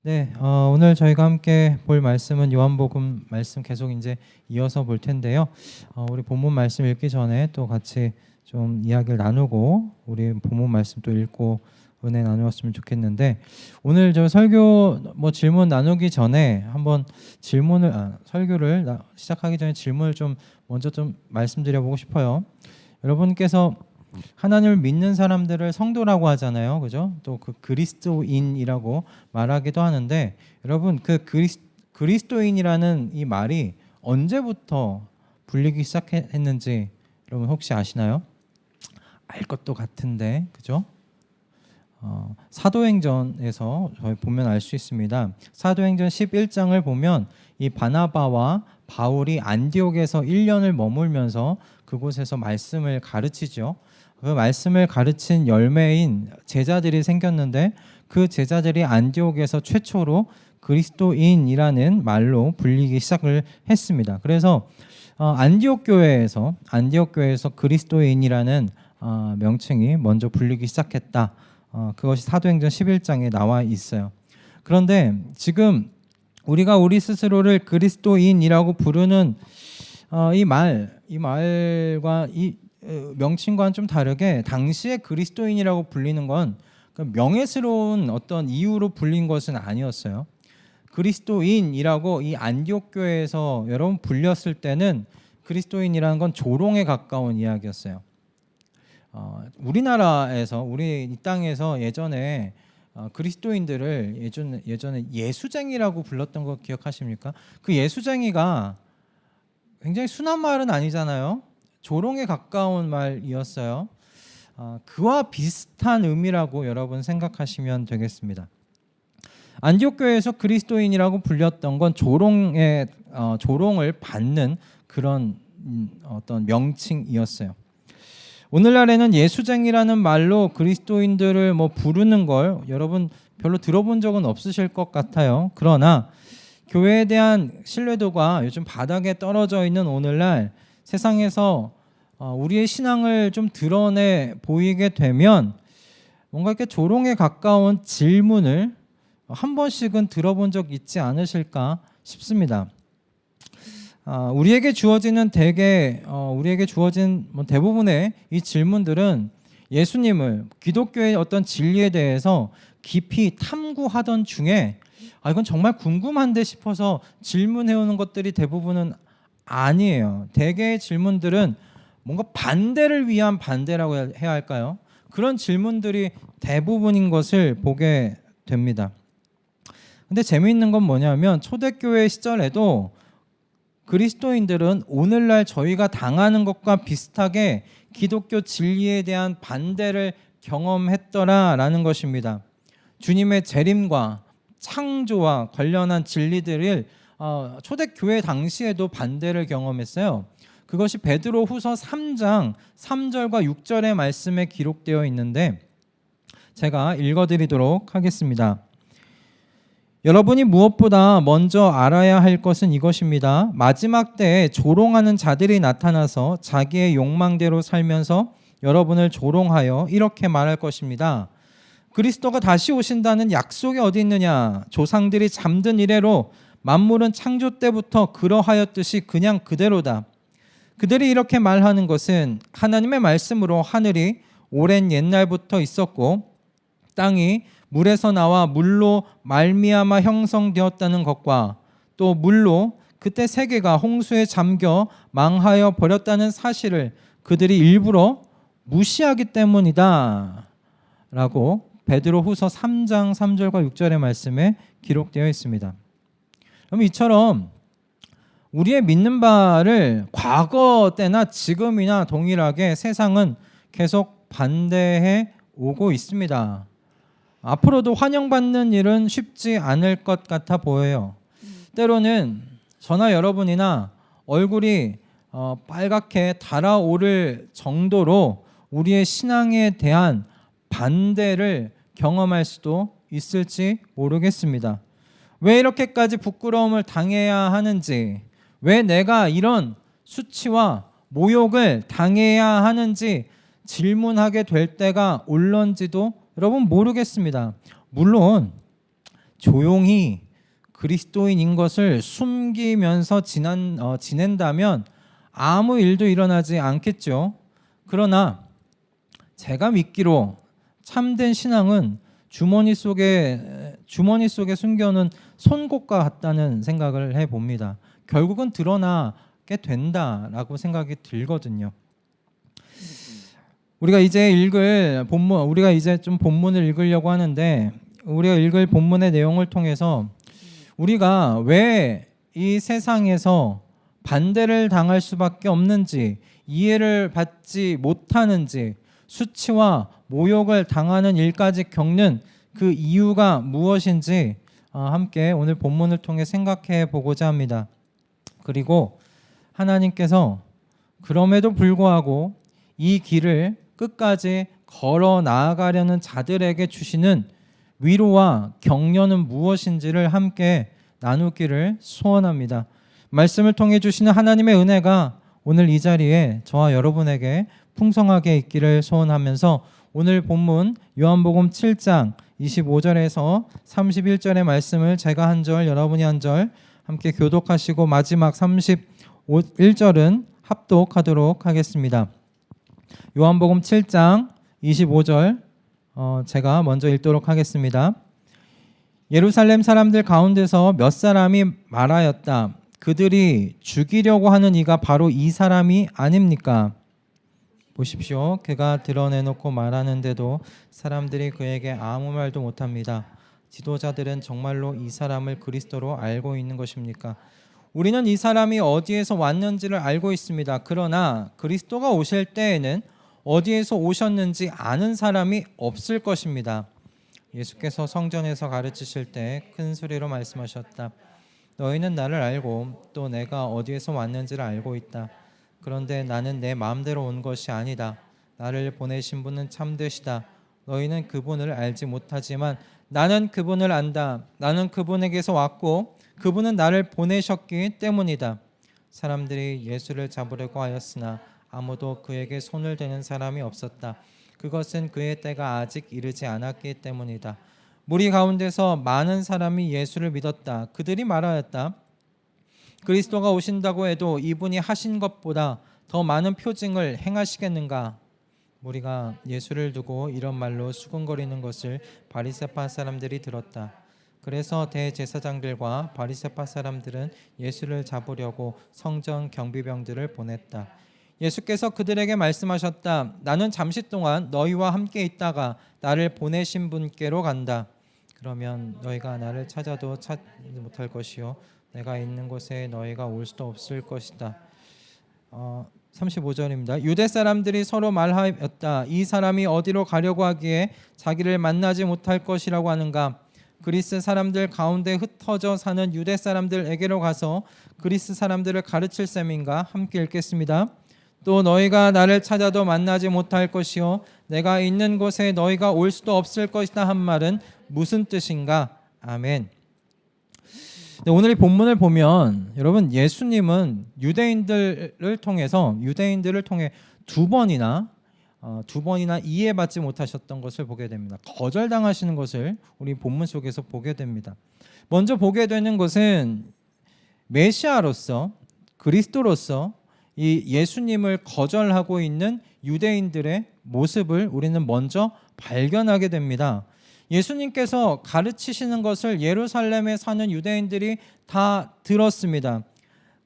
네, 오늘 저희가 함께 볼 말씀은 요한복음 말씀 계속 이제 이어서 볼 텐데요. 우리 본문 말씀 읽기 전에 또 같이 좀 이야기를 나누고 우리 본문 말씀 또 읽고 은혜 나누었으면 좋겠는데, 오늘 저 설교 질문 나누기 전에 한번 설교를 시작하기 전에 질문을 좀 먼저 좀 말씀드려보고 싶어요. 여러분께서 하나님을 믿는 사람들을 성도라고 하잖아요, 그죠? 또 그 그리스도인이라고 말하기도 하는데, 여러분 그 그리스도인이라는 이 말이 언제부터 불리기 시작했는지 여러분 혹시 아시나요? 알 것도 같은데, 그죠? 사도행전에서 저희 보면 알 수 있습니다. 사도행전 11장을 보면 이 바나바와 바울이 안디옥에서 1년을 머물면서 그곳에서 말씀을 가르치죠. 그 말씀을 가르친 열매인 제자들이 생겼는데, 그 제자들이 안디옥에서 최초로 그리스도인이라는 말로 불리기 시작을 했습니다. 그래서 안디옥 교회에서 그리스도인이라는 명칭이 먼저 불리기 시작했다. 그것이 사도행전 11장에 나와 있어요. 그런데 지금 우리가 우리 스스로를 그리스도인이라고 부르는 이 말과 이 명칭과는 좀 다르게, 당시에 그리스도인이라고 불리는 건 명예스러운 어떤 이유로 불린 것은 아니었어요. 그리스도인이라고 이 안디옥 교회에서 여러분 불렸을 때는 그리스도인이라는 건 조롱에 가까운 이야기였어요. 우리나라에서, 우리 이 땅에서 예전에 그리스도인들을 예전에 예수쟁이라고 불렀던 거 기억하십니까? 그 예수쟁이가 굉장히 순한 말은 아니잖아요. 조롱에 가까운 말이었어요. 그와 비슷한 의미라고 여러분 생각하시면 되겠습니다. 안디옥 교회에서 그리스도인이라고 불렸던 건 조롱을 받는 그런 어떤 명칭이었어요. 오늘날에는 예수쟁이라는 말로 그리스도인들을 부르는 걸 여러분 별로 들어본 적은 없으실 것 같아요. 그러나 교회에 대한 신뢰도가 요즘 바닥에 떨어져 있는 오늘날, 세상에서 우리의 신앙을 좀 드러내 보이게 되면 뭔가 이렇게 조롱에 가까운 질문을 한 번씩은 들어본 적 있지 않으실까 싶습니다. 우리에게 주어진 대부분의 이 질문들은 예수님을, 기독교의 어떤 진리에 대해서 깊이 탐구하던 중에 이건 정말 궁금한데 싶어서 질문해오는 것들이 대부분은 아니에요. 대개의 질문들은 뭔가 반대를 위한 반대라고 해야 할까요? 그런 질문들이 대부분인 것을 보게 됩니다. 근데 재미있는 건 뭐냐면, 초대교회 시절에도 그리스도인들은 오늘날 저희가 당하는 것과 비슷하게 기독교 진리에 대한 반대를 경험했더라라는 것입니다. 주님의 재림과 창조와 관련한 진리들을 초대교회 당시에도 반대를 경험했어요. 그것이 베드로후서 3장 3절과 6절의 말씀에 기록되어 있는데, 제가 읽어드리도록 하겠습니다. 여러분이 무엇보다 먼저 알아야 할 것은 이것입니다. 마지막 때에 조롱하는 자들이 나타나서 자기의 욕망대로 살면서 여러분을 조롱하여 이렇게 말할 것입니다. 그리스도가 다시 오신다는 약속이 어디 있느냐? 조상들이 잠든 이래로 만물은 창조 때부터 그러하였듯이 그냥 그대로다. 그들이 이렇게 말하는 것은 하나님의 말씀으로 하늘이 오랜 옛날부터 있었고 땅이 물에서 나와 물로 말미암아 형성되었다는 것과 또 물로 그때 세계가 홍수에 잠겨 망하여 버렸다는 사실을 그들이 일부러 무시하기 때문이다 라고 베드로후서 3장 3절과 6절의 말씀에 기록되어 있습니다. 그럼 이처럼 우리의 믿는 바를 과거 때나 지금이나 동일하게 세상은 계속 반대해 오고 있습니다. 앞으로도 환영받는 일은 쉽지 않을 것 같아 보여요. 때로는 저나 여러분이나 얼굴이 빨갛게 달아오를 정도로 우리의 신앙에 대한 반대를 경험할 수도 있을지 모르겠습니다. 왜 이렇게까지 부끄러움을 당해야 하는지, 왜 내가 이런 수치와 모욕을 당해야 하는지 질문하게 될 때가 올런지도 여러분 모르겠습니다. 물론 조용히 그리스도인인 것을 숨기면서 지낸다면 아무 일도 일어나지 않겠죠. 그러나 제가 믿기로 참된 신앙은 주머니 속에 숨겨놓은 송곳과 같다는 생각을 해봅니다. 결국은 드러나게 된다라고 생각이 들거든요. 우리가 이제 좀 본문을 읽으려고 하는데, 우리가 읽을 본문의 내용을 통해서 우리가 왜 이 세상에서 반대를 당할 수밖에 없는지, 이해를 받지 못하는지, 수치와 모욕을 당하는 일까지 겪는 그 이유가 무엇인지 함께 오늘 본문을 통해 생각해 보고자 합니다. 그리고 하나님께서 그럼에도 불구하고 이 길을 끝까지 걸어 나아가려는 자들에게 주시는 위로와 격려는 무엇인지를 함께 나누기를 소원합니다. 말씀을 통해 주시는 하나님의 은혜가 오늘 이 자리에 저와 여러분에게 풍성하게 있기를 소원하면서 오늘 본문 요한복음 7장 25절에서 31절의 말씀을 제가 한 절, 여러분이 한 절 함께 교독하시고 마지막 31절은 합독하도록 하겠습니다. 요한복음 7장 25절 제가 먼저 읽도록 하겠습니다. 예루살렘 사람들 가운데서 몇 사람이 말하였다. 그들이 죽이려고 하는 이가 바로 이 사람이 아닙니까? 보십시오. 그가 드러내놓고 말하는데도 사람들이 그에게 아무 말도 못합니다. 지도자들은 정말로 이 사람을 그리스도로 알고 있는 것입니까? 우리는 이 사람이 어디에서 왔는지를 알고 있습니다. 그러나 그리스도가 오실 때에는 어디에서 오셨는지 아는 사람이 없을 것입니다. 예수께서 성전에서 가르치실 때 큰 소리로 말씀하셨다. 너희는 나를 알고 또 내가 어디에서 왔는지를 알고 있다. 그런데 나는 내 마음대로 온 것이 아니다. 나를 보내신 분은 참되시다. 너희는 그분을 알지 못하지만 나는 그분을 안다. 나는 그분에게서 왔고 그분은 나를 보내셨기 때문이다. 사람들이 예수를 잡으려고 하였으나 아무도 그에게 손을 대는 사람이 없었다. 그것은 그의 때가 아직 이르지 않았기 때문이다. 무리 가운데서 많은 사람이 예수를 믿었다. 그들이 말하였다. 그리스도가 오신다고 해도 이분이 하신 것보다 더 많은 표징을 행하시겠는가? 무리가 예수를 두고 이런 말로 수군거리는 것을 바리새파 사람들이 들었다. 그래서 대제사장들과 바리새파 사람들은 예수를 잡으려고 성전 경비병들을 보냈다. 예수께서 그들에게 말씀하셨다. 나는 잠시 동안 너희와 함께 있다가 나를 보내신 분께로 간다. 그러면 너희가 나를 찾아도 찾지 못할 것이요 내가 있는 곳에 너희가 올 수도 없을 것이다. 35절입니다. 유대 사람들이 서로 말하였다. 이 사람이 어디로 가려고 하기에 자기를 만나지 못할 것이라고 하는가? 그리스 사람들 가운데 흩어져 사는 유대 사람들에게로 가서 그리스 사람들을 가르칠 셈인가? 함께 읽겠습니다. 또 너희가 나를 찾아도 만나지 못할 것이요 내가 있는 곳에 너희가 올 수도 없을 것이다 한 말은 무슨 뜻인가? 아멘. 오늘 이 본문을 보면 여러분 예수님은 유대인들을 통해 두 번이나 이해받지 못하셨던 것을 보게 됩니다. 거절당하시는 것을 우리 본문 속에서 보게 됩니다. 먼저 보게 되는 것은 메시아로서 그리스도로서 이 예수님을 거절하고 있는 유대인들의 모습을 우리는 먼저 발견하게 됩니다. 예수님께서 가르치시는 것을 예루살렘에 사는 유대인들이 다 들었습니다.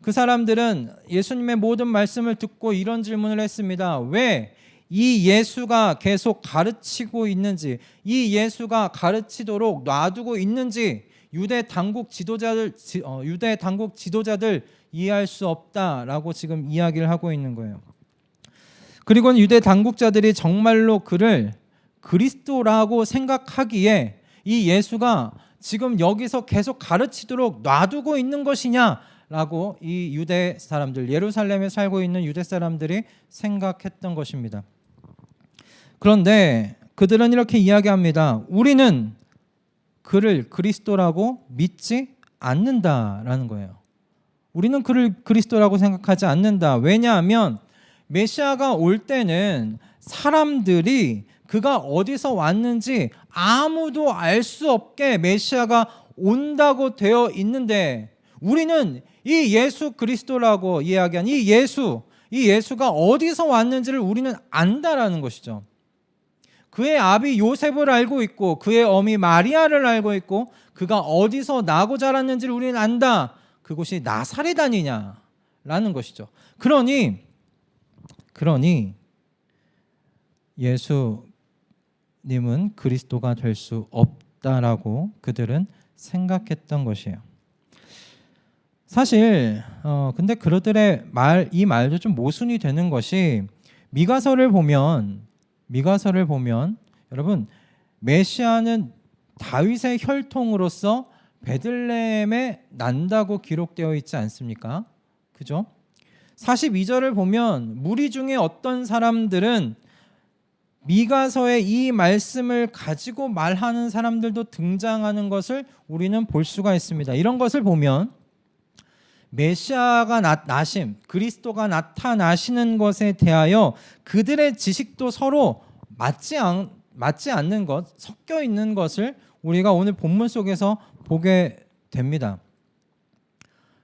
그 사람들은 예수님의 모든 말씀을 듣고 이런 질문을 했습니다. 왜 이 예수가 계속 가르치고 있는지, 이 예수가 가르치도록 놔두고 있는지 유대 당국 지도자들 이해할 수 없다라고 지금 이야기를 하고 있는 거예요. 그리고 유대 당국자들이 정말로 그를 그리스도라고 생각하기에 이 예수가 지금 여기서 계속 가르치도록 놔두고 있는 것이냐라고 이 유대 사람들, 예루살렘에 살고 있는 유대 사람들이 생각했던 것입니다. 그런데 그들은 이렇게 이야기합니다. 우리는 그를 그리스도라고 믿지 않는다라는 거예요. 우리는 그를 그리스도라고 생각하지 않는다. 왜냐하면 메시아가 올 때는 사람들이 그가 어디서 왔는지 아무도 알 수 없게 메시아가 온다고 되어 있는데, 우리는 이 예수 그리스도라고 이야기한 이 예수가 어디서 왔는지를 우리는 안다라는 것이죠. 그의 아비 요셉을 알고 있고 그의 어미 마리아를 알고 있고 그가 어디서 나고 자랐는지를 우리는 안다. 그곳이 나사렛 아니냐라는 것이죠. 그러니 예수님은 그리스도가 될 수 없다라고 그들은 생각했던 것이에요. 사실 근데 그들의 이 말도 좀 모순이 되는 것이, 미가서를 보면 여러분, 메시아는 다윗의 혈통으로서 베들레헴에 난다고 기록되어 있지 않습니까? 그죠? 42절을 보면 무리 중에 어떤 사람들은 미가서의 이 말씀을 가지고 말하는 사람들도 등장하는 것을 우리는 볼 수가 있습니다. 이런 것을 보면 메시아가 나심, 그리스도가 나타나시는 것에 대하여 그들의 지식도 서로 맞지 않는 것, 섞여 있는 것을 우리가 오늘 본문 속에서 보게 됩니다.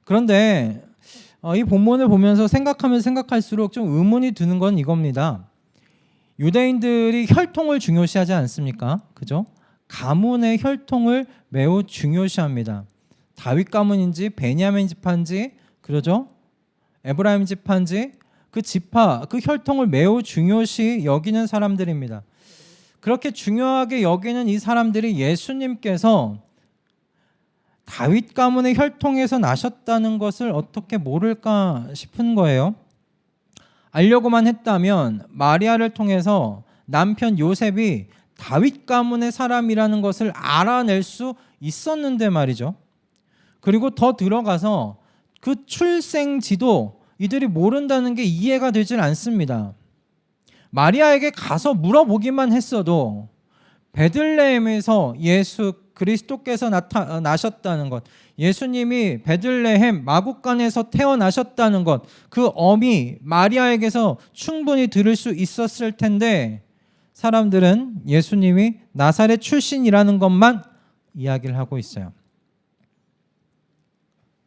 그런데 이 본문을 보면서 생각하면 생각할수록 좀 의문이 드는 건 이겁니다. 유대인들이 혈통을 중요시하지 않습니까? 그죠? 가문의 혈통을 매우 중요시합니다. 다윗 가문인지 베냐민 지파인지, 그러죠? 에브라임 지파인지 그 지파, 그 혈통을 매우 중요시 여기는 사람들입니다. 그렇게 중요하게 여기는 이 사람들이 예수님께서 다윗 가문의 혈통에서 나셨다는 것을 어떻게 모를까 싶은 거예요. 알려고만 했다면 마리아를 통해서 남편 요셉이 다윗 가문의 사람이라는 것을 알아낼 수 있었는데 말이죠. 그리고 더 들어가서 그 출생지도 이들이 모른다는 게 이해가 되질 않습니다. 마리아에게 가서 물어보기만 했어도 베들레헴에서 예수 그리스도께서 나셨다는 것, 예수님이 베들레헴 마구간에서 태어나셨다는 것, 그 어미 마리아에게서 충분히 들을 수 있었을 텐데, 사람들은 예수님이 나사렛 출신이라는 것만 이야기를 하고 있어요.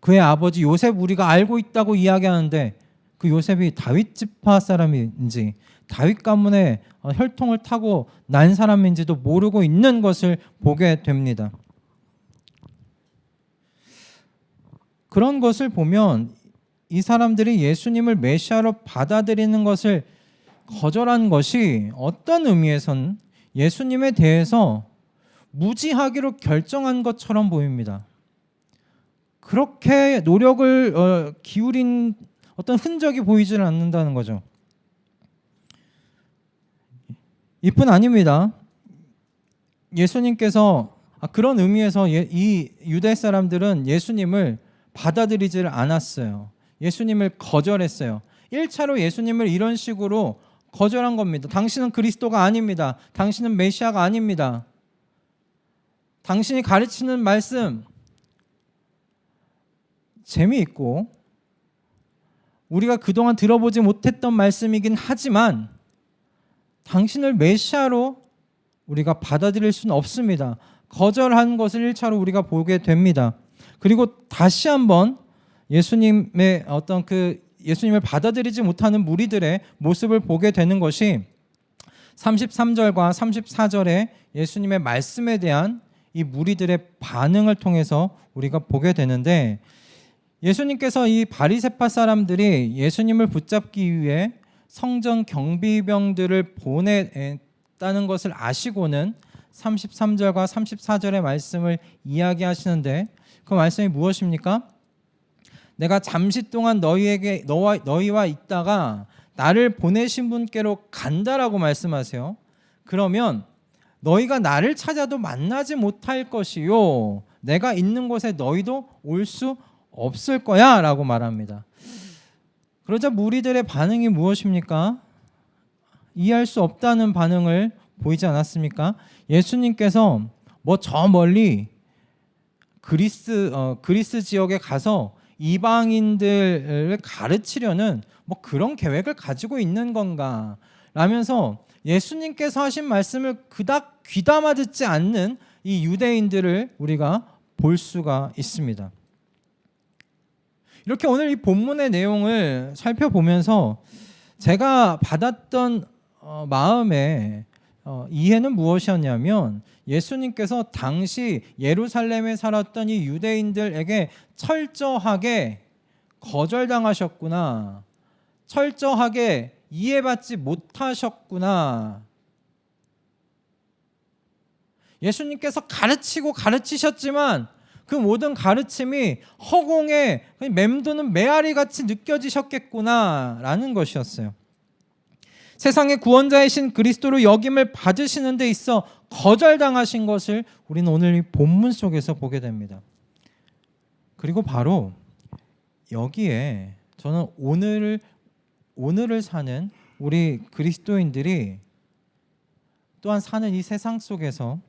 그의 아버지 요셉 우리가 알고 있다고 이야기하는데 그 요셉이 다윗 지파 사람인지 다윗 가문의 혈통을 타고 난 사람인지도 모르고 있는 것을 보게 됩니다. 그런 것을 보면 이 사람들이 예수님을 메시아로 받아들이는 것을 거절한 것이 어떤 의미에선 예수님에 대해서 무지하기로 결정한 것처럼 보입니다. 그렇게 노력을 기울인 어떤 흔적이 보이질 않는다는 거죠. 이뿐 아닙니다. 예수님께서 그런 의미에서 이 유대 사람들은 예수님을 받아들이질 않았어요. 예수님을 거절했어요. 1차로 예수님을 이런 식으로 거절한 겁니다. 당신은 그리스도가 아닙니다. 당신은 메시아가 아닙니다. 당신이 가르치는 말씀 재미있고 우리가 그동안 들어보지 못했던 말씀이긴 하지만 당신을 메시아로 우리가 받아들일 수는 없습니다. 거절한 것을 1차로 우리가 보게 됩니다. 그리고 다시 한번 예수님의 어떤 예수님을 받아들이지 못하는 무리들의 모습을 보게 되는 것이 33절과 34절에 예수님의 말씀에 대한 이 무리들의 반응을 통해서 우리가 보게 되는데, 예수님께서 이 바리새파 사람들이 예수님을 붙잡기 위해 성전 경비병들을 보냈다는 것을 아시고는 33절과 34절의 말씀을 이야기하시는데, 그 말씀이 무엇입니까? 내가 잠시 동안 너희와 있다가 나를 보내신 분께로 간다라고 말씀하세요. 그러면 너희가 나를 찾아도 만나지 못할 것이요, 내가 있는 곳에 너희도 올 수 없을 거야 라고 말합니다. 그러자 무리들의 반응이 무엇입니까? 이해할 수 없다는 반응을 보이지 않았습니까? 예수님께서 저 멀리 그리스 지역에 가서 이방인들을 가르치려는 그런 계획을 가지고 있는 건가 라면서 예수님께서 하신 말씀을 그닥 귀담아 듣지 않는 이 유대인들을 우리가 볼 수가 있습니다. 이렇게 오늘 이 본문의 내용을 살펴보면서 제가 받았던 마음의 이해는 무엇이었냐면, 예수님께서 당시 예루살렘에 살았던 이 유대인들에게 철저하게 거절당하셨구나, 철저하게 이해받지 못하셨구나. 예수님께서 가르치고 가르치셨지만 그 모든 가르침이 허공에 맴도는 메아리 같이 느껴지셨겠구나 라는 것이었어요. 세상의 구원자이신 그리스도로 여김을 받으시는 데 있어 거절당하신 것을 우리는 오늘 이 본문 속에서 보게 됩니다. 그리고 바로 여기에 저는 오늘을 사는 우리 그리스도인들이 또한 사는 이 세상 속에서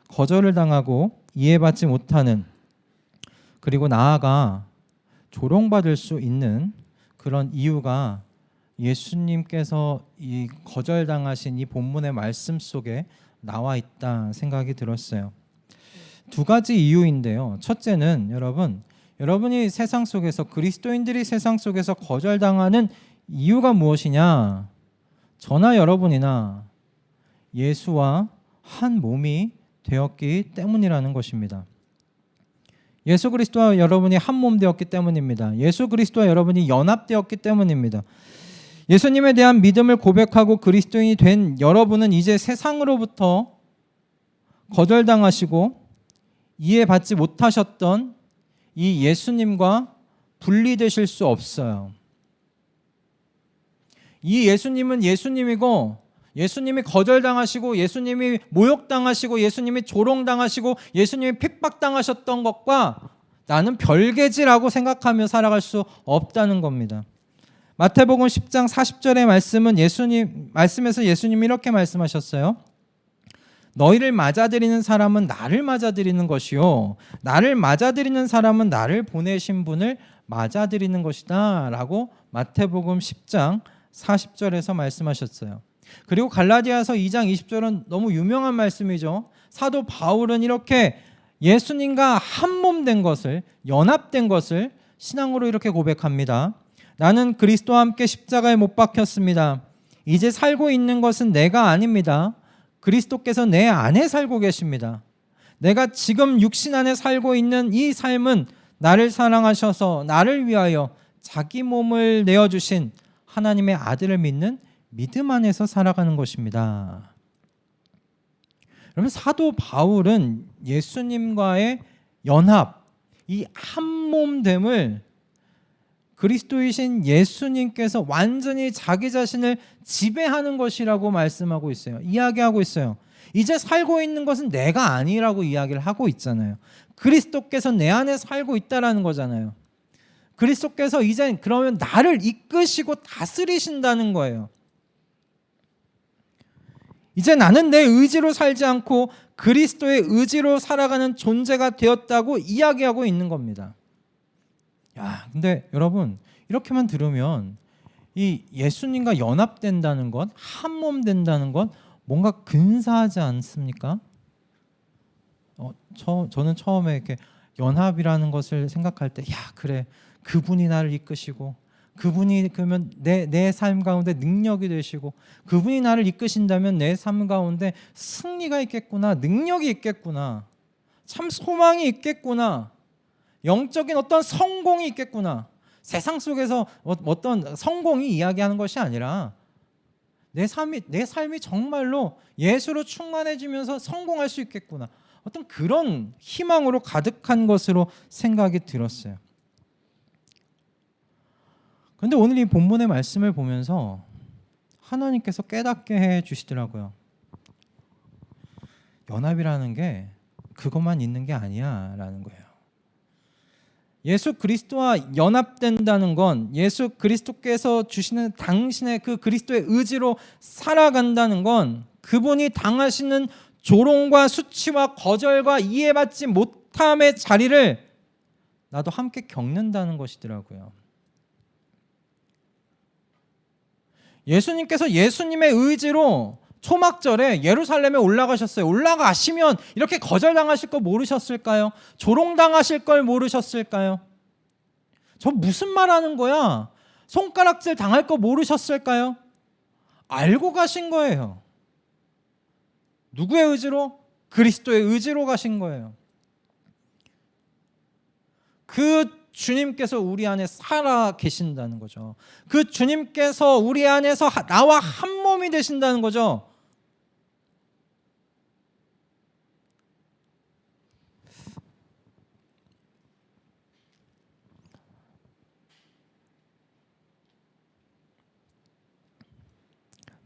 거절을 당하고 이해받지 못하는, 그리고 나아가 조롱받을 수 있는 그런 이유가 예수님께서 이 거절당하신 이 본문의 말씀 속에 나와 있다 생각이 들었어요. 두 가지 이유인데요. 첫째는 여러분이 세상 속에서, 그리스도인들이 세상 속에서 거절당하는 이유가 무엇이냐? 저나 여러분이나 예수와 한 몸이 되었기 때문이라는 것입니다. 예수 그리스도와 여러분이 한 몸 되었기 때문입니다. 예수 그리스도와 여러분이 연합되었기 때문입니다. 예수님에 대한 믿음을 고백하고 그리스도인이 된 여러분은 이제 세상으로부터 거절당하시고 이해받지 못하셨던 이 예수님과 분리되실 수 없어요. 이 예수님은 예수님이고, 예수님이 거절당하시고 예수님이 모욕당하시고 예수님이 조롱당하시고 예수님이 핍박당하셨던 것과 나는 별개지라고 생각하며 살아갈 수 없다는 겁니다. 마태복음 10장 40절의 말씀에서 예수님이 이렇게 말씀하셨어요. 너희를 맞아들이는 사람은 나를 맞아들이는 것이요, 나를 맞아들이는 사람은 나를 보내신 분을 맞아들이는 것이다 라고 마태복음 10장 40절에서 말씀하셨어요. 그리고 갈라디아서 2장 20절은 너무 유명한 말씀이죠. 사도 바울은 이렇게 예수님과 한 몸 된 것을, 연합된 것을 신앙으로 이렇게 고백합니다. 나는 그리스도와 함께 십자가에 못 박혔습니다. 이제 살고 있는 것은 내가 아닙니다. 그리스도께서 내 안에 살고 계십니다. 내가 지금 육신 안에 살고 있는 이 삶은 나를 사랑하셔서 나를 위하여 자기 몸을 내어주신 하나님의 아들을 믿는 믿음 안에서 살아가는 것입니다. 여러분, 사도 바울은 예수님과의 연합, 이 한몸됨을 그리스도이신 예수님께서 완전히 자기 자신을 지배하는 것이라고 말씀하고 있어요. 이야기하고 있어요. 이제 살고 있는 것은 내가 아니라고 이야기를 하고 있잖아요. 그리스도께서 내 안에 살고 있다라는 거잖아요. 그리스도께서 이제 그러면 나를 이끄시고 다스리신다는 거예요. 이제 나는 내 의지로 살지 않고 그리스도의 의지로 살아가는 존재가 되었다고 이야기하고 있는 겁니다. 야, 근데 여러분, 이렇게만 들으면 이 예수님과 연합된다는 것, 한 몸 된다는 것 뭔가 근사하지 않습니까? 저는 처음에 이렇게 연합이라는 것을 생각할 때, 야, 그래, 그분이 나를 이끄시고, 그분이 그러면 내 삶 가운데 능력이 되시고, 그분이 나를 이끄신다면 내 삶 가운데 승리가 있겠구나, 능력이 있겠구나, 참 소망이 있겠구나, 영적인 어떤 성공이 있겠구나. 세상 속에서 어떤 성공이 이야기하는 것이 아니라 내 삶이 정말로 예수로 충만해지면서 성공할 수 있겠구나, 어떤 그런 희망으로 가득한 것으로 생각이 들었어요. 그런데 오늘 이 본문의 말씀을 보면서 하나님께서 깨닫게 해 주시더라고요. 연합이라는 게 그것만 있는 게 아니야 라는 거예요. 예수 그리스도와 연합된다는 건 예수 그리스도께서 주시는 당신의 그 그리스도의 의지로 살아간다는 건 그분이 당하시는 조롱과 수치와 거절과 이해받지 못함의 자리를 나도 함께 겪는다는 것이더라고요. 예수님께서 예수님의 의지로 초막절에 예루살렘에 올라가셨어요. 올라가시면 이렇게 거절당하실 거 모르셨을까요? 조롱당하실 걸 모르셨을까요? 저 무슨 말하는 거야? 손가락질 당할 거 모르셨을까요? 알고 가신 거예요. 누구의 의지로? 그리스도의 의지로 가신 거예요. 그 주님께서 우리 안에 살아 계신다는 거죠. 그 주님께서 우리 안에서 나와 한 몸이 되신다는 거죠.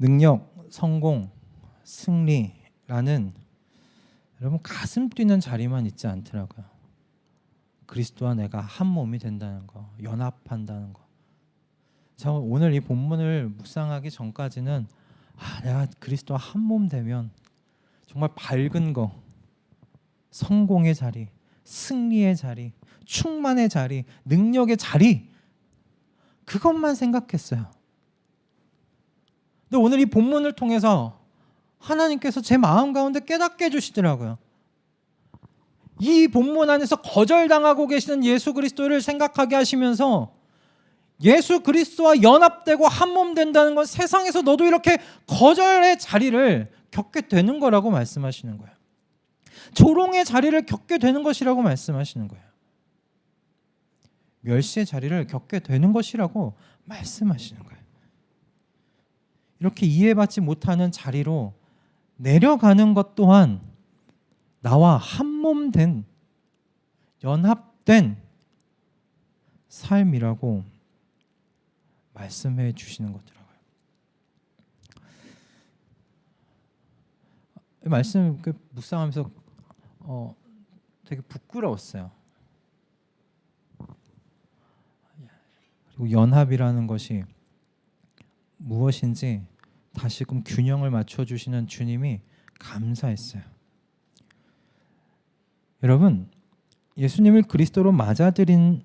능력, 성공, 승리라는 여러분 가슴 뛰는 자리만 있지 않더라고요. 그리스도와 내가 한 몸이 된다는 거, 연합한다는 거. 저 오늘 이 본문을 묵상하기 전까지는 내가 그리스도와 한 몸 되면 정말 밝은 거, 성공의 자리, 승리의 자리, 충만의 자리, 능력의 자리, 그것만 생각했어요. 근데 오늘 이 본문을 통해서 하나님께서 제 마음 가운데 깨닫게 해주시더라고요. 이 본문 안에서 거절당하고 계시는 예수 그리스도를 생각하게 하시면서 예수 그리스도와 연합되고 한 몸 된다는 건 세상에서 너도 이렇게 거절의 자리를 겪게 되는 거라고 말씀하시는 거예요. 조롱의 자리를 겪게 되는 것이라고 말씀하시는 거예요. 멸시의 자리를 겪게 되는 것이라고 말씀하시는 거예요. 이렇게 이해받지 못하는 자리로 내려가는 것 또한 나와 한 몸 된 연합된 삶이라고 말씀해 주시는 거더라고요. 이 말씀 묵상하면서 되게 부끄러웠어요. 그리고 연합이라는 것이 무엇인지 다시금 균형을 맞춰주시는 주님이 감사했어요. 여러분, 예수님을 그리스도로 맞아들인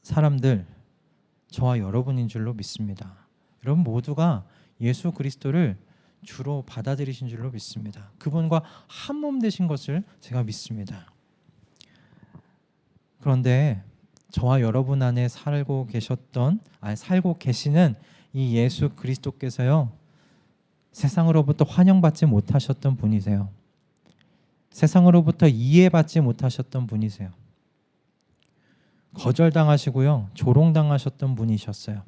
사람들, 저와 여러분인 줄로 믿습니다. 여러분 모두가 예수 그리스도를 주로 받아들이신 줄로 믿습니다. 그분과 한 몸 되신 것을 제가 믿습니다. 그런데 저와 여러분 안에 살고 계시는 이 예수 그리스도께서요, 세상으로부터 환영받지 못하셨던 분이세요. 세상으로부터 이해받지 못하셨던 분이세요. 거절당하시고요, 조롱당하셨던 분이셨어요.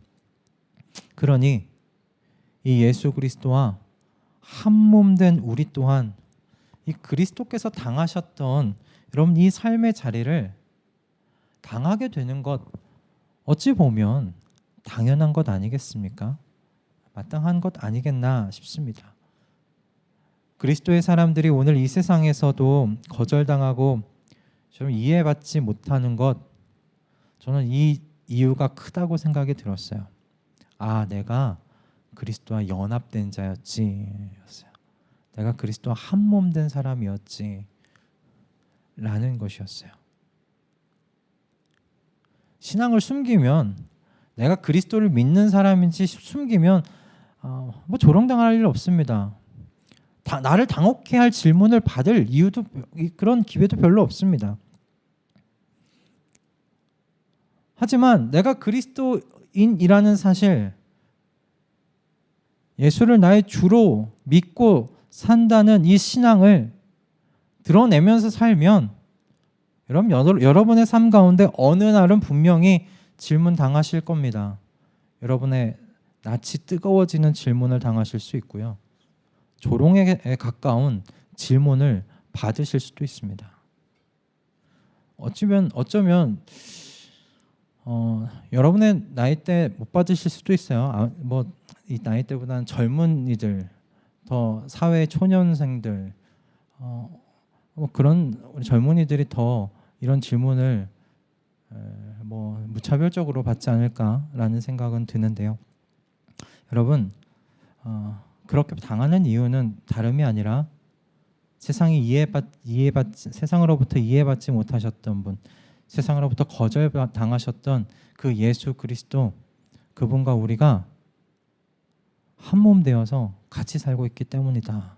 그러니 이 예수 그리스도와 한 몸 된 우리 또한 이 그리스도께서 당하셨던 여러분 이 삶의 자리를 당하게 되는 것, 어찌 보면 당연한 것 아니겠습니까? 마땅한 것 아니겠나 싶습니다. 그리스도의 사람들이 오늘 이 세상에서도 거절당하고 좀 이해받지 못하는 것, 저는 이 이유가 크다고 생각이 들었어요. 내가 그리스도와 연합된 자였지, 내가 그리스도와 한 몸 된 사람이었지 라는 것이었어요. 신앙을 숨기면, 내가 그리스도를 믿는 사람인지 숨기면 뭐 조롱당할 일 없습니다. 나를 당혹해 할 질문을 받을 이유도, 그런 기회도 별로 없습니다. 하지만 내가 그리스도인이라는 사실, 예수를 나의 주로 믿고 산다는 이 신앙을 드러내면서 살면 여러분의 삶 가운데 어느 날은 분명히 질문 당하실 겁니다. 여러분의 낯이 뜨거워지는 질문을 당하실 수 있고요, 조롱에 가까운 질문을 받으실 수도 있습니다. 어쩌면 여러분의 나이 때 못 받으실 수도 있어요. 이 나이 때보다는 젊은이들, 더 사회 초년생들, 그런 우리 젊은이들이 더 이런 질문을 무차별적으로 받지 않을까라는 생각은 드는데요. 여러분, 그렇게 당하는 이유는 다름이 아니라 세상으로부터 이해받지 못하셨던 분, 세상으로부터 거절당하셨던 그 예수 그리스도, 그분과 우리가 한 몸 되어서 같이 살고 있기 때문이다.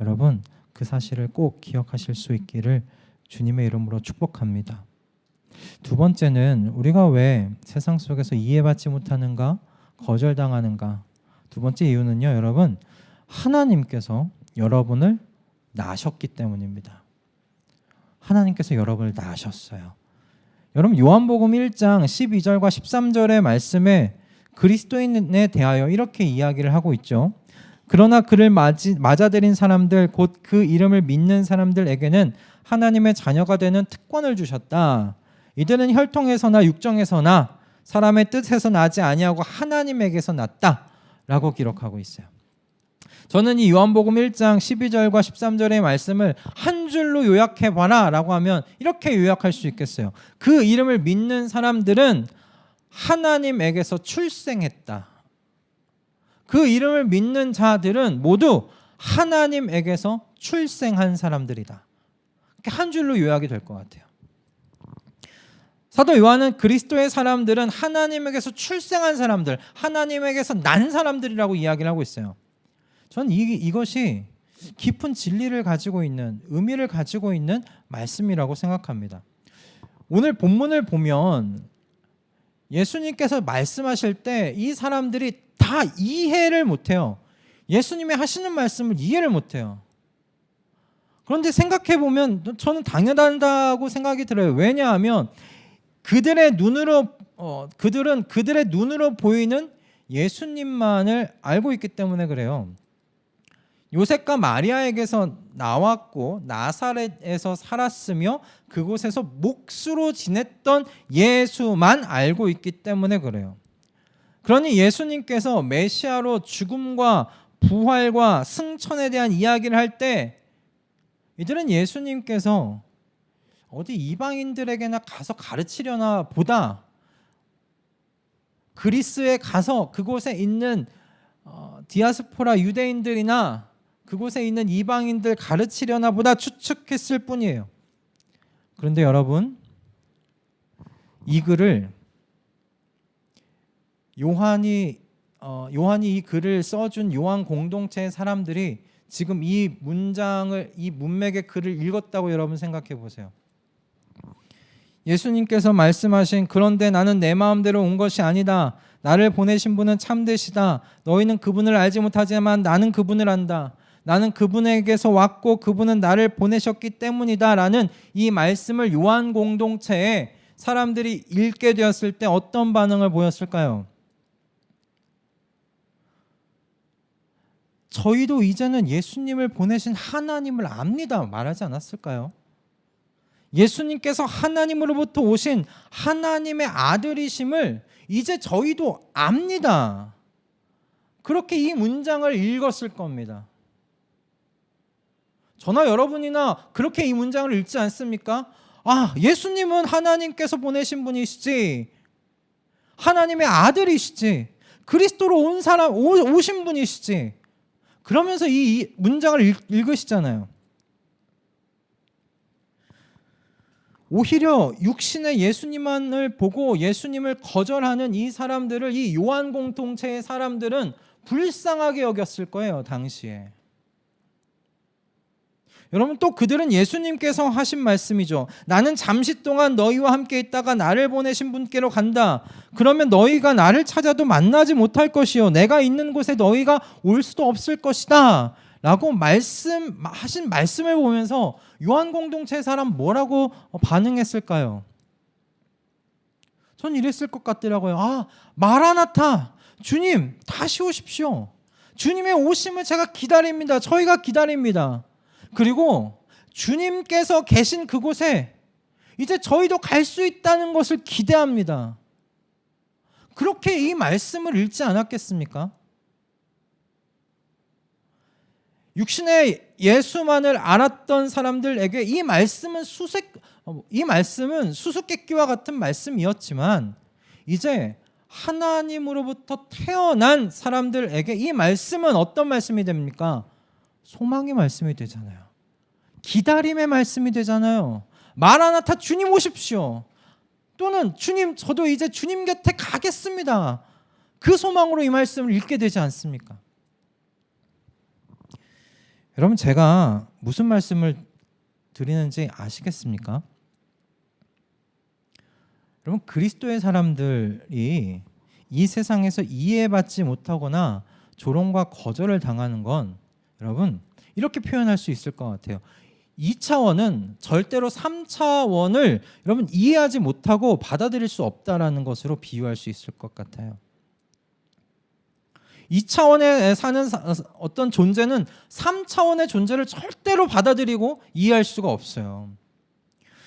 여러분, 그 사실을 꼭 기억하실 수 있기를 주님의 이름으로 축복합니다. 두 번째는 우리가 왜 세상 속에서 이해받지 못하는가, 거절당하는가. 두 번째 이유는요, 여러분, 하나님께서 여러분을 낳으셨기 때문입니다. 하나님께서 여러분을 낳으셨어요. 여러분, 요한복음 1장 12절과 13절의 말씀에 그리스도인에 대하여 이렇게 이야기를 하고 있죠. 그러나 그를 맞아들인 사람들, 곧 그 이름을 믿는 사람들에게는 하나님의 자녀가 되는 특권을 주셨다. 이들은 혈통에서나 육정에서나 사람의 뜻에서 나지 아니하고 하나님에게서 났다 라고 기록하고 있어요. 저는 이 요한복음 1장 12절과 13절의 말씀을 한 줄로 요약해봐라 라고 하면 이렇게 요약할 수 있겠어요. 그 이름을 믿는 사람들은 하나님에게서 출생했다. 그 이름을 믿는 자들은 모두 하나님에게서 출생한 사람들이다. 이렇게 한 줄로 요약이 될 것 같아요. 사도 요한은 그리스도의 사람들은 하나님에게서 출생한 사람들, 하나님에게서 난 사람들이라고 이야기를 하고 있어요. 저는 이것이 깊은 진리를 가지고 있는, 의미를 가지고 있는 말씀이라고 생각합니다. 오늘 본문을 보면 예수님께서 말씀하실 때 이 사람들이 다 이해를 못해요. 예수님이 하시는 말씀을 이해를 못해요. 그런데 생각해보면 저는 당연하다고 생각이 들어요. 왜냐하면 그들은 그들의 눈으로 보이는 예수님만을 알고 있기 때문에 그래요. 요셉과 마리아에게서 나왔고 나사렛에서 살았으며 그곳에서 몫으로 지냈던 예수만 알고 있기 때문에 그래요. 그러니 예수님께서 메시아로 죽음과 부활과 승천에 대한 이야기를 할 때 이들은 예수님께서 어디 이방인들에게나 가서 가르치려나 보다 그리스에 가서 그곳에 있는 디아스포라 유대인들이나 그곳에 있는 이방인들 가르치려나 보다 추측했을 뿐이에요. 그런데 여러분, 이 글을 요한이 이 글을 써준 요한 공동체의 사람들이 지금 이 문맥의 글을 읽었다고 여러분 생각해 보세요. 예수님께서 말씀하신 그런데 나는 내 마음대로 온 것이 아니다. 나를 보내신 분은 참되시다. 너희는 그분을 알지 못하지만 나는 그분을 안다. 나는 그분에게서 왔고 그분은 나를 보내셨기 때문이다 라는 이 말씀을 요한 공동체에 사람들이 읽게 되었을 때 어떤 반응을 보였을까요? 저희도 이제는 예수님을 보내신 하나님을 압니다 말하지 않았을까요? 예수님께서 하나님으로부터 오신 하나님의 아들이심을 이제 저희도 압니다. 그렇게 이 문장을 읽었을 겁니다. 저나 여러분이나 그렇게 이 문장을 읽지 않습니까? 아, 예수님은 하나님께서 보내신 분이시지, 하나님의 아들이시지, 그리스도로 오신 분이시지, 그러면서 이 문장을 읽으시잖아요. 오히려 육신의 예수님만을 보고 예수님을 거절하는 이 사람들을 이 요한 공동체의 사람들은 불쌍하게 여겼을 거예요, 당시에. 여러분, 또 그들은 예수님께서 하신 말씀이죠. 나는 잠시 동안 너희와 함께 있다가 나를 보내신 분께로 간다. 그러면 너희가 나를 찾아도 만나지 못할 것이요 내가 있는 곳에 너희가 올 수도 없을 것이다 라고 하신 말씀을 보면서 요한 공동체의 사람 뭐라고 반응했을까요? 전 이랬을 것 같더라고요. 아, 마라나타, 주님 다시 오십시오. 주님의 오심을 제가 기다립니다. 저희가 기다립니다. 그리고 주님께서 계신 그곳에 이제 저희도 갈 수 있다는 것을 기대합니다. 그렇게 이 말씀을 읽지 않았겠습니까? 육신의 예수만을 알았던 사람들에게 이 말씀은 수수께끼와 같은 말씀이었지만 이제 하나님으로부터 태어난 사람들에게 이 말씀은 어떤 말씀이 됩니까? 소망의 말씀이 되잖아요. 기다림의 말씀이 되잖아요. 마라나타, 주님 오십시오. 또는 주님, 저도 이제 주님 곁에 가겠습니다. 그 소망으로 이 말씀을 읽게 되지 않습니까? 여러분, 제가 무슨 말씀을 드리는지 아시겠습니까? 여러분, 그리스도의 사람들이 이 세상에서 이해받지 못하거나 조롱과 거절을 당하는 건 여러분 이렇게 표현할 수 있을 것 같아요. 2차원은 절대로 3차원을 여러분 이해하지 못하고 받아들일 수 없다라는 것으로 비유할 수 있을 것 같아요. 2차원에 사는 어떤 존재는 3차원의 존재를 절대로 받아들이고 이해할 수가 없어요.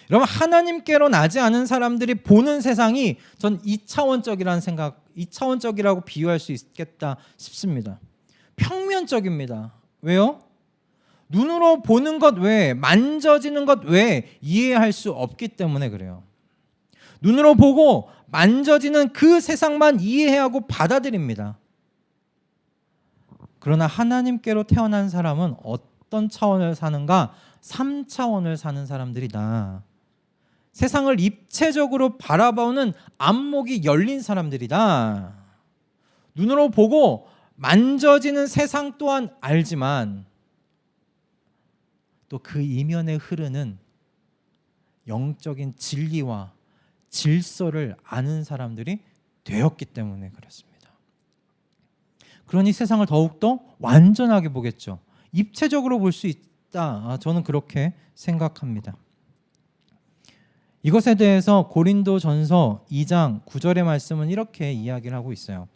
여러분, 하나님께로 나지 않은 사람들이 보는 세상이 전 2차원적이라고 비유할 수 있겠다 싶습니다. 평면적입니다. 왜요? 눈으로 보는 것 외에, 만져지는 것 외에 이해할 수 없기 때문에 그래요. 눈으로 보고 만져지는 그 세상만 이해하고 받아들입니다. 그러나 하나님께로 태어난 사람은 어떤 차원을 사는가? 3차원을 사는 사람들이다. 세상을 입체적으로 바라보는 안목이 열린 사람들이다. 눈으로 보고 만져지는 세상 또한 알지만 또 그 이면에 흐르는 영적인 진리와 질서를 아는 사람들이 되었기 때문에 그렇습니다. 그러니 세상을 더욱더 완전하게 보겠죠. 입체적으로 볼 수 있다. 저는 그렇게 생각합니다. 이것에 대해서 고린도전서 2장 9절의 말씀은 이렇게 이야기를 하고 있어요.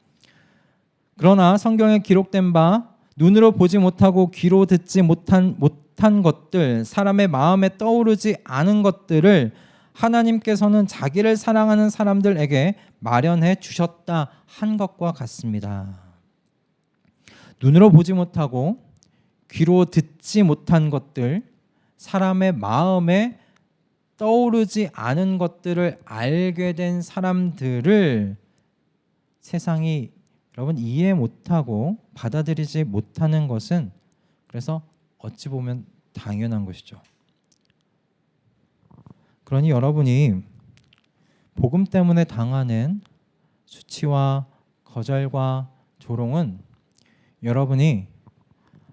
그러나 성경에 기록된 바 눈으로 보지 못하고 귀로 듣지 못한 것들, 사람의 마음에 떠오르지 않은 것들을 하나님께서는 자기를 사랑하는 사람들에게 마련해 주셨다 한 것과 같습니다. 눈으로 보지 못하고 귀로 듣지 못한 것들, 사람의 마음에 떠오르지 않은 것들을 알게 된 사람들을 세상이 여러분 이해 못하고 받아들이지 못하는 것은 그래서 어찌 보면 당연한 것이죠. 그러니 여러분이 복음 때문에 당하는 수치와 거절과 조롱은 여러분이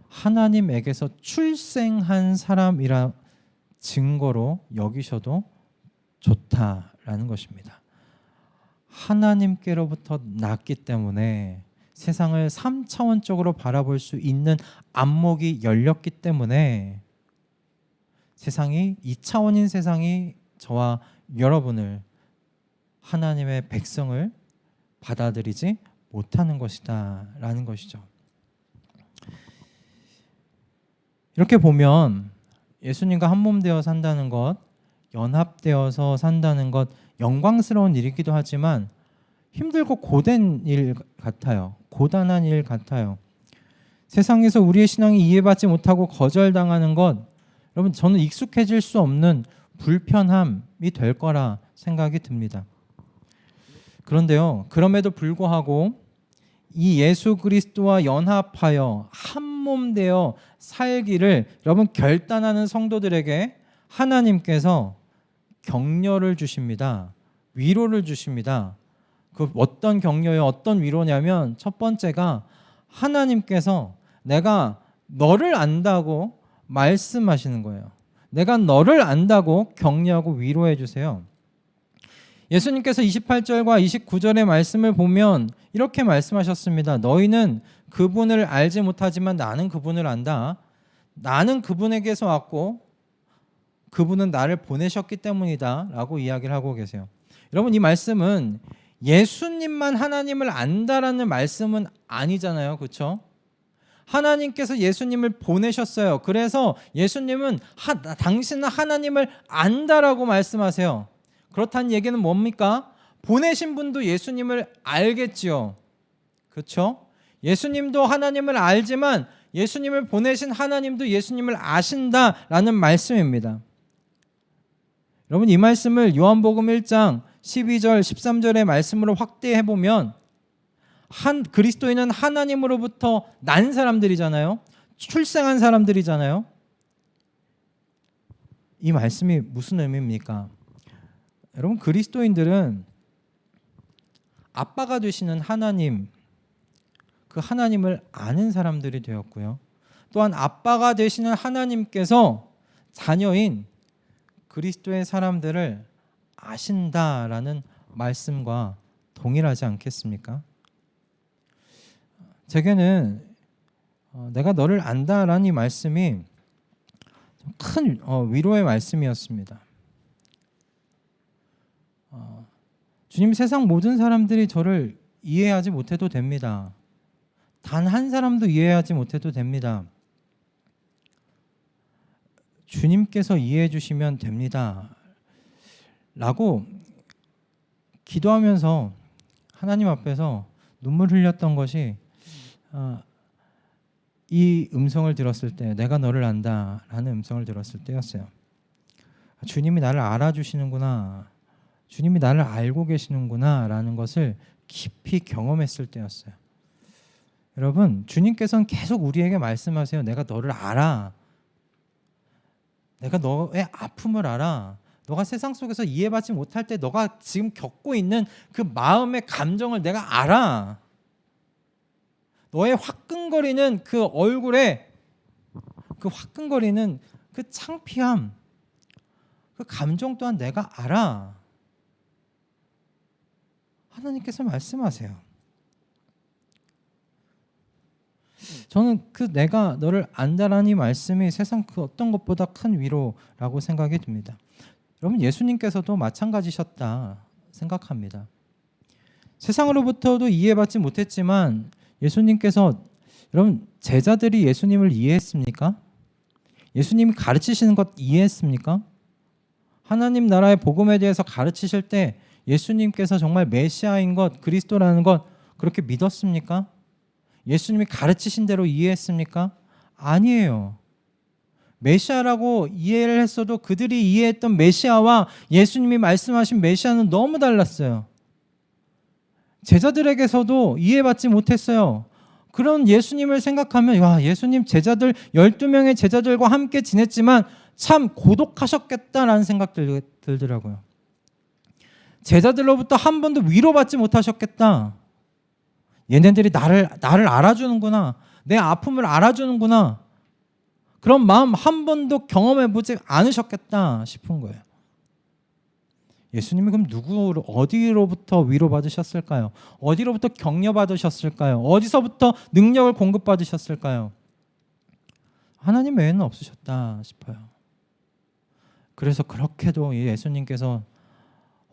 하나님에게서 출생한 사람이라 증거로 여기셔도 좋다라는 것입니다. 하나님께로부터 났기 때문에 세상을 3차원적으로 바라볼 수 있는 안목이 열렸기 때문에 세상이 2차원인 세상이 저와 여러분을 하나님의 백성을 받아들이지 못하는 것이다 라는 것이죠. 이렇게 보면 예수님과 한몸 되어 산다는 것, 연합되어서 산다는 것 영광스러운 일이기도 하지만 힘들고 고된 일 같아요. 고단한 일 같아요. 세상에서 우리의 신앙이 이해받지 못하고 거절당하는 것, 여러분 저는 익숙해질 수 없는 불편함이 될 거라 생각이 듭니다. 그런데요, 그럼에도 불구하고 이 예수 그리스도와 연합하여 한몸 되어 살기를 여러분 결단하는 성도들에게 하나님께서 격려를 주십니다. 위로를 주십니다. 그 어떤 격려요? 어떤 위로냐면 첫 번째가 하나님께서 내가 너를 안다고 말씀하시는 거예요. 내가 너를 안다고 격려하고 위로해 주세요. 예수님께서 28절과 29절의 말씀을 보면 이렇게 말씀하셨습니다. 너희는 그분을 알지 못하지만 나는 그분을 안다. 나는 그분에게서 왔고 그분은 나를 보내셨기 때문이다 라고 이야기를 하고 계세요. 여러분, 이 말씀은 예수님만 하나님을 안다라는 말씀은 아니잖아요. 그렇죠? 하나님께서 예수님을 보내셨어요. 그래서 예수님은 당신은 하나님을 안다라고 말씀하세요. 그렇다는 얘기는 뭡니까? 보내신 분도 예수님을 알겠지요. 그렇죠? 예수님도 하나님을 알지만 예수님을 보내신 하나님도 예수님을 아신다라는 말씀입니다. 여러분, 이 말씀을 요한복음 1장 12절 13절의 말씀으로 확대해 보면 그리스도인은 하나님으로부터 난 사람들이잖아요. 출생한 사람들이잖아요. 이 말씀이 무슨 의미입니까? 여러분, 그리스도인들은 아빠가 되시는 하나님, 그 하나님을 아는 사람들이 되었고요. 또한 아빠가 되시는 하나님께서 자녀인 그리스도의 사람들을 아신다라는 말씀과 동일하지 않겠습니까? 제게는 내가 너를 안다라는 이 말씀이 큰 위로의 말씀이었습니다. 주님, 세상 모든 사람들이 저를 이해하지 못해도 됩니다. 단 한 사람도 이해하지 못해도 됩니다. 주님께서 이해해 주시면 됩니다. 라고 기도하면서 하나님 앞에서 눈물 흘렸던 것이 이 음성을 들었을 때, 내가 너를 안다 라는 음성을 들었을 때였어요. 주님이 나를 알아주시는구나, 주님이 나를 알고 계시는구나 라는 것을 깊이 경험했을 때였어요. 여러분, 주님께서는 계속 우리에게 말씀하세요. 내가 너를 알아. 내가 너의 아픔을 알아. 너가 세상 속에서 이해받지 못할 때 너가 지금 겪고 있는 그 마음의 감정을 내가 알아. 너의 화끈거리는 그 얼굴에 그 화끈거리는 그 창피함, 그 감정 또한 내가 알아. 하나님께서 말씀하세요. 저는 그 내가 너를 안다라는 이 말씀이 세상 그 어떤 것보다 큰 위로라고 생각이 듭니다. 여러분, 예수님께서도 마찬가지셨다 생각합니다. 세상으로부터도 이해받지 못했지만 예수님께서, 여러분, 제자들이 예수님을 이해했습니까? 예수님이 가르치시는 것 이해했습니까? 하나님 나라의 복음에 대해서 가르치실 때 예수님께서 정말 메시아인 것, 그리스도라는 것 그렇게 믿었습니까? 예수님이 가르치신 대로 이해했습니까? 아니에요. 메시아라고 이해를 했어도 그들이 이해했던 메시아와 예수님이 말씀하신 메시아는 너무 달랐어요. 제자들에게서도 이해받지 못했어요. 그런 예수님을 생각하면, 와, 예수님 제자들 12명의 제자들과 함께 지냈지만 참 고독하셨겠다라는 생각 들더라고요. 제자들로부터 한 번도 위로받지 못하셨겠다. 얘네들이 나를 알아주는구나, 내 아픔을 알아주는구나, 그런 마음 한 번도 경험해보지 않으셨겠다 싶은 거예요. 예수님이 그럼 어디로부터 위로받으셨을까요? 어디로부터 격려받으셨을까요? 어디서부터 능력을 공급받으셨을까요? 하나님 외에는 없으셨다 싶어요. 그래서 그렇게도 예수님께서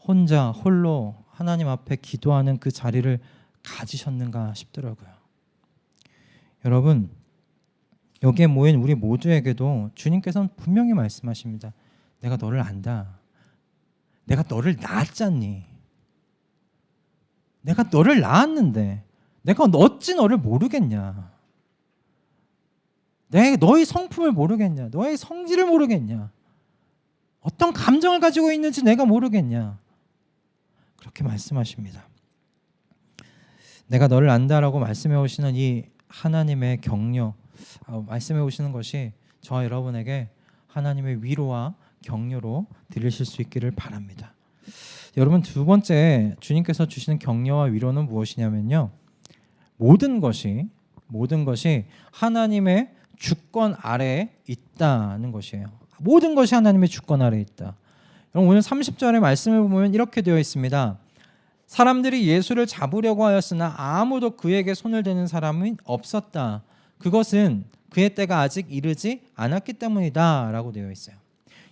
혼자 홀로 하나님 앞에 기도하는 그 자리를 가지셨는가 싶더라고요. 여러분, 여기에 모인 우리 모두에게도 주님께서는 분명히 말씀하십니다. 내가 너를 안다. 내가 너를 낳았잖니. 내가 너를 낳았는데 내가 어찌 너를 모르겠냐. 너의 성품을 모르겠냐. 너의 성질을 모르겠냐. 어떤 감정을 가지고 있는지 내가 모르겠냐. 그렇게 말씀하십니다. 내가 너를 안다라고 말씀해 오시는 이 하나님의 격려, 말씀해 오시는 것이 저와 여러분에게 하나님의 위로와 격려로 들으실 수 있기를 바랍니다. 여러분, 두 번째 주님께서 주시는 격려와 위로는 무엇이냐면요, 모든 것이 하나님의 주권 아래에 있다는 것이에요. 모든 것이 하나님의 주권 아래에 있다. 여러분, 오늘 30절의 말씀을 보면 이렇게 되어 있습니다. 사람들이 예수를 잡으려고 하였으나 아무도 그에게 손을 대는 사람은 없었다. 그것은 그의 때가 아직 이르지 않았기 때문이다 라고 되어 있어요.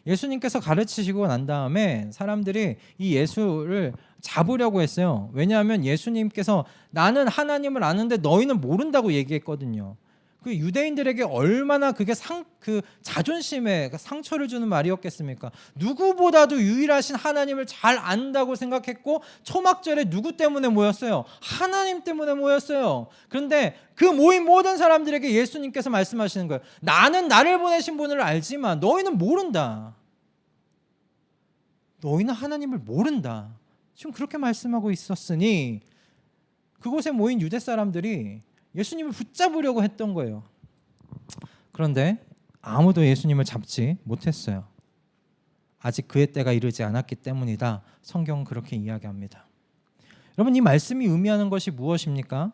예수님께서 가르치시고 난 다음에 사람들이 이 예수를 잡으려고 했어요. 왜냐하면 예수님께서 나는 하나님을 아는데 너희는 모른다고 얘기했거든요. 그 유대인들에게 얼마나 그게 그 자존심에 상처를 주는 말이었겠습니까? 누구보다도 유일하신 하나님을 잘 안다고 생각했고 초막절에 누구 때문에 모였어요? 하나님 때문에 모였어요. 그런데 그 모인 모든 사람들에게 예수님께서 말씀하시는 거예요. 나는 나를 보내신 분을 알지만 너희는 모른다. 너희는 하나님을 모른다. 지금 그렇게 말씀하고 있었으니 그곳에 모인 유대 사람들이 예수님을 붙잡으려고 했던 거예요. 그런데 아무도 예수님을 잡지 못했어요. 아직 그의 때가 이르지 않았기 때문이다. 성경은 그렇게 이야기합니다. 여러분, 이 말씀이 의미하는 것이 무엇입니까?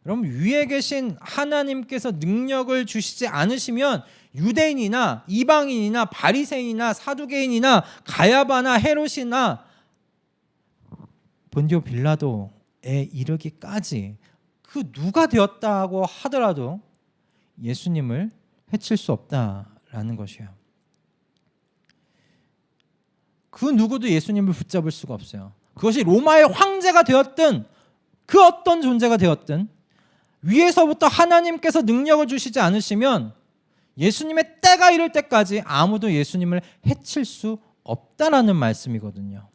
여러분, 위에 계신 하나님께서 능력을 주시지 않으시면 유대인이나 이방인이나 바리새인이나 사두개인이나 가야바나 헤롯이나 본디오 빌라도에 이르기까지 그 누가 되었다고 하더라도 예수님을 해칠 수 없다라는 것이에요. 그 누구도 예수님을 붙잡을 수가 없어요. 그것이 로마의 황제가 되었든 그 어떤 존재가 되었든 위에서부터 하나님께서 능력을 주시지 않으시면 예수님의 때가 이를 때까지 아무도 예수님을 해칠 수 없다라는 말씀이거든요.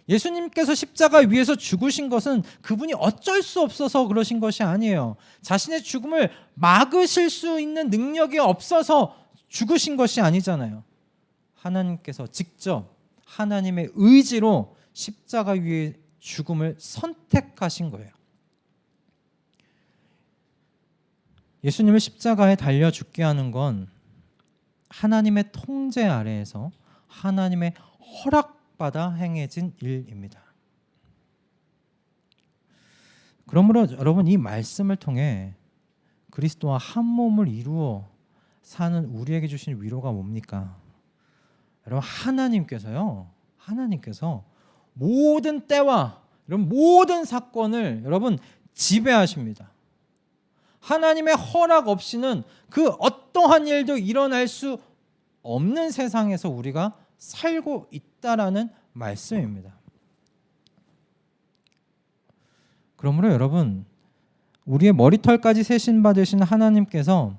예수님께서 십자가 위에서 죽으신 것은 그분이 어쩔 수 없어서 그러신 것이 아니에요. 자신의 죽음을 막으실 수 있는 능력이 없어서 죽으신 것이 아니잖아요. 하나님께서 직접 하나님의 의지로 십자가 위에 죽음을 선택하신 거예요. 예수님을 십자가에 달려 죽게 하는 건 하나님의 통제 아래에서 하나님의 허락받아 행해진 일입니다. 그러므로 여러분, 이 말씀을 통해 그리스도와 한 몸을 이루어 사는 우리에게 주신 위로가 뭡니까? 여러분, 하나님께서 모든 때와 여러분 모든 사건을 여러분 지배하십니다. 하나님의 허락 없이는 그 어떠한 일도 일어날 수 없는 세상에서 우리가 살고 있다라는 말씀입니다. 그러므로 여러분, 우리의 머리털까지 세신 받으신 하나님께서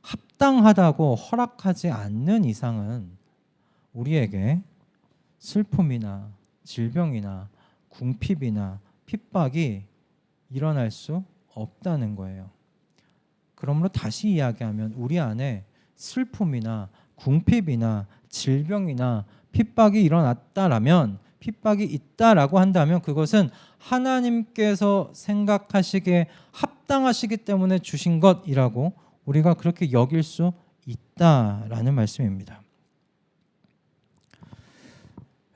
합당하다고 허락하지 않는 이상은 우리에게 슬픔이나 질병이나 궁핍이나 핍박이 일어날 수 없다는 거예요. 그러므로 다시 이야기하면 우리 안에 슬픔이나 궁핍이나 질병이나 핍박이 일어났다라면, 핍박이 있다라고 한다면 그것은 하나님께서 생각하시기에 합당하시기 때문에 주신 것이라고 우리가 그렇게 여길 수 있다라는 말씀입니다.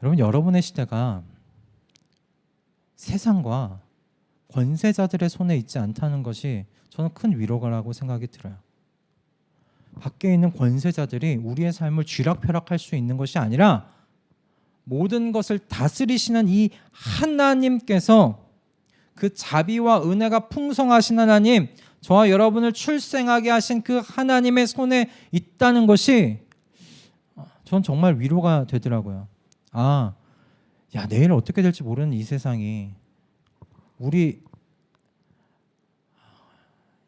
여러분, 여러분의 시대가 세상과 권세자들의 손에 있지 않다는 것이 저는 큰 위로가라고 생각이 들어요. 밖에 있는 권세자들이 우리의 삶을 쥐락펴락할 수 있는 것이 아니라 모든 것을 다스리시는 이 하나님께서, 그 자비와 은혜가 풍성하신 하나님, 저와 여러분을 출생하게 하신 그 하나님의 손에 있다는 것이 전 정말 위로가 되더라고요. 내일 어떻게 될지 모르는 이 세상이 우리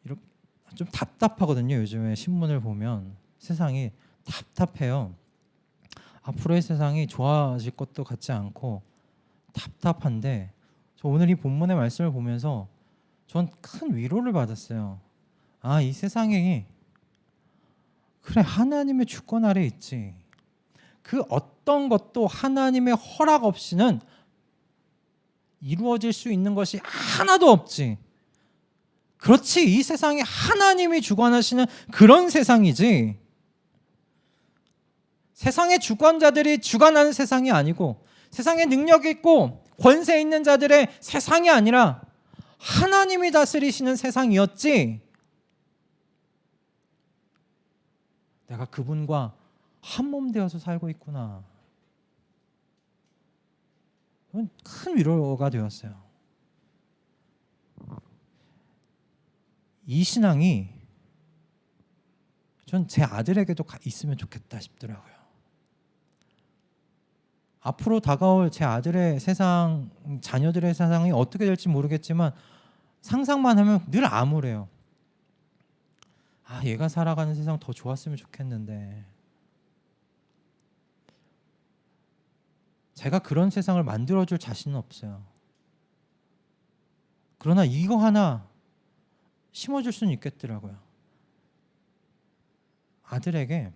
이렇게 좀 답답하거든요. 요즘에 신문을 보면 세상이 답답해요. 앞으로의 세상이 좋아질 것도 같지 않고 답답한데, 저 오늘 이 본문의 말씀을 보면서 전 큰 위로를 받았어요. 이 세상이 그래, 하나님의 주권 아래 있지. 그 어떤 것도 하나님의 허락 없이는 이루어질 수 있는 것이 하나도 없지. 그렇지, 이 세상에 하나님이 주관하시는 그런 세상이지, 세상의 주권자들이 주관하는 세상이 아니고 세상에 능력이 있고 권세 있는 자들의 세상이 아니라 하나님이 다스리시는 세상이었지, 내가 그분과 한 몸 되어서 살고 있구나. 큰 위로가 되었어요. 이 신앙이 전 제 아들에게도 있으면 좋겠다 싶더라고요. 앞으로 다가올 제 아들의 세상, 자녀들의 세상이 어떻게 될지 모르겠지만 상상만 하면 늘 암울해요. 얘가 살아가는 세상 더 좋았으면 좋겠는데, 제가 그런 세상을 만들어줄 자신은 없어요. 그러나 이거 하나 심어줄 수는 있겠더라고요. 아들에게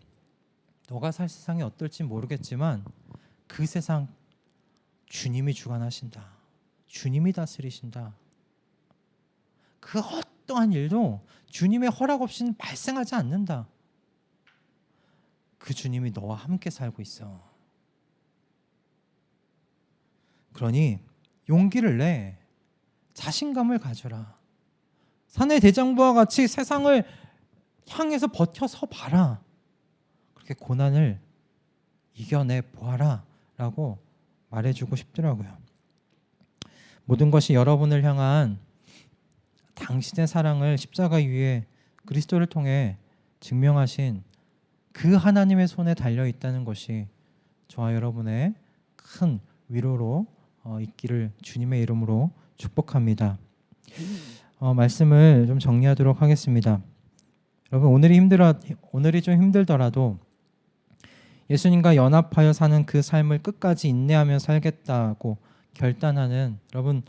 너가 살 세상이 어떨지 모르겠지만 그 세상 주님이 주관하신다. 주님이 다스리신다. 그 어떠한 일도 주님의 허락 없이는 발생하지 않는다. 그 주님이 너와 함께 살고 있어. 그러니 용기를 내. 자신감을 가져라. 사내 대장부와 같이 세상을 향해서 버텨서 봐라. 그렇게 고난을 이겨내 보아라 라고 말해주고 싶더라고요. 모든 것이 여러분을 향한 당신의 사랑을 십자가 위에 그리스도를 통해 증명하신 그 하나님의 손에 달려 있다는 것이 저와 여러분의 큰 위로로 있기를 주님의 이름으로 축복합니다. 말씀을 좀 정리하도록 하겠습니다. 여러분, 오늘이 좀 힘들더라도 예수님과 연합하여 사는 그 삶을 끝까지 인내하며 살겠다고 결단하는 여러분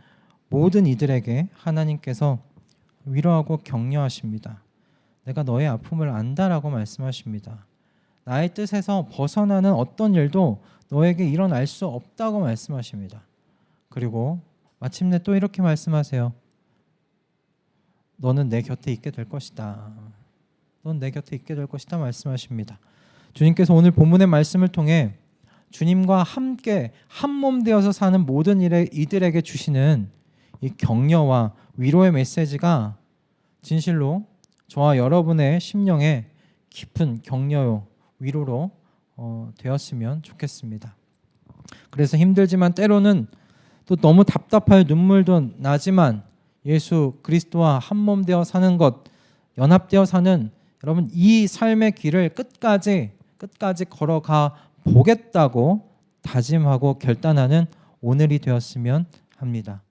모든 이들에게 하나님께서 위로하고 격려하십니다. 내가 너의 아픔을 안다라고 말씀하십니다. 나의 뜻에서 벗어나는 어떤 일도 너에게 일어날 수 없다고 말씀하십니다. 그리고 마침내 또 이렇게 말씀하세요. 너는 내 곁에 있게 될 것이다. 넌 내 곁에 있게 될 것이다 말씀하십니다. 주님께서 오늘 본문의 말씀을 통해 주님과 함께 한몸 되어서 사는 모든 이들에게 주시는 이 격려와 위로의 메시지가 진실로 저와 여러분의 심령에 깊은 격려요 위로로 되었으면 좋겠습니다. 그래서 힘들지만 때로는 또 너무 답답하여 눈물도 나지만 예수 그리스도와 한몸 되어 사는 것, 연합되어 사는 여러분 이 삶의 길을 끝까지 걸어가 보겠다고 다짐하고 결단하는 오늘이 되었으면 합니다.